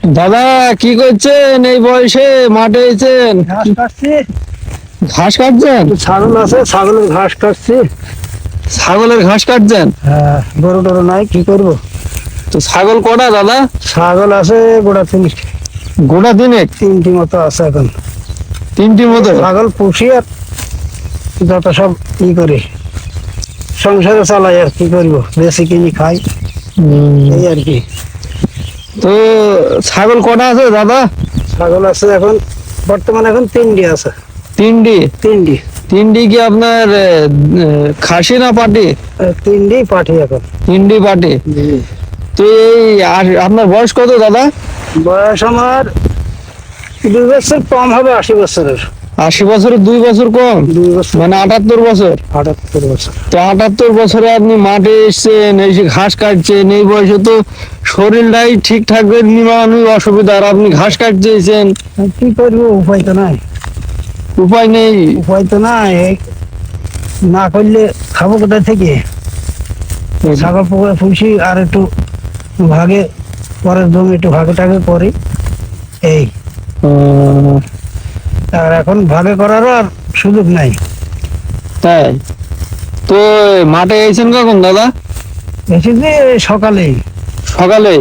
দাদা কি করছেন এই বয়সে? মাঠে এসেছেন? ঘাস কাটছি। ঘাস কাটছেন? ছাগল আছে, ছাগলের ঘাস কাটছি। ছাগলের ঘাস কাটছেন? হ্যাঁ, গরু টরু নাই, কি করবো? তো ছাগল কটা দাদা? ছাগল আছে গোটা গোটা দিনে তিনটি মতো আছে এখন। তিনটি মতো? ছাগল পুষি আর যত সব ই করি, সংসারে চালাই আর কি করবো, বেশি কিনি খাই, এই আর কি। তো ছাগল কটা আছে দাদা? ছাগল আছে এখন বর্তমানে এখন তিনটি আছে। তিনটি? তিনটি তিনটি কি আপনার খাসি না পাটি? তিনটি পাঠি এখন। তিনটি পাটি। তো এই আপনার বয়স কত দাদা? বয়স আমার 2 বছর কম হবে, 80 বছরের। 80 বছরের 2 বছর কম? 2 বছর মানে 78 বছর। 78 বছর। তো 78 বছরে আপনি মাঠে এসছেন, এসে ঘাস কাটছেন, এই বয়সে তো শরীরটাই ঠিকঠাক নিমানো অসুবিধা, আর আপনি ঘাস কাটছেন। কি করবো, উপায় তো নাই। উপায় নেই? উপায় তো নাই, না করলে খাবো কোথা থেকে? ছাগল পুকুরে পুষি আর একটু ভাগে, পরের জমি একটু ভাগে টাগে করি, এই। আর এখন ভাগে করারও আর সুযোগ নাই। তাই? তো মাঠে এসেছেন কখন দাদা? এসেছি সকালেই। সকালে?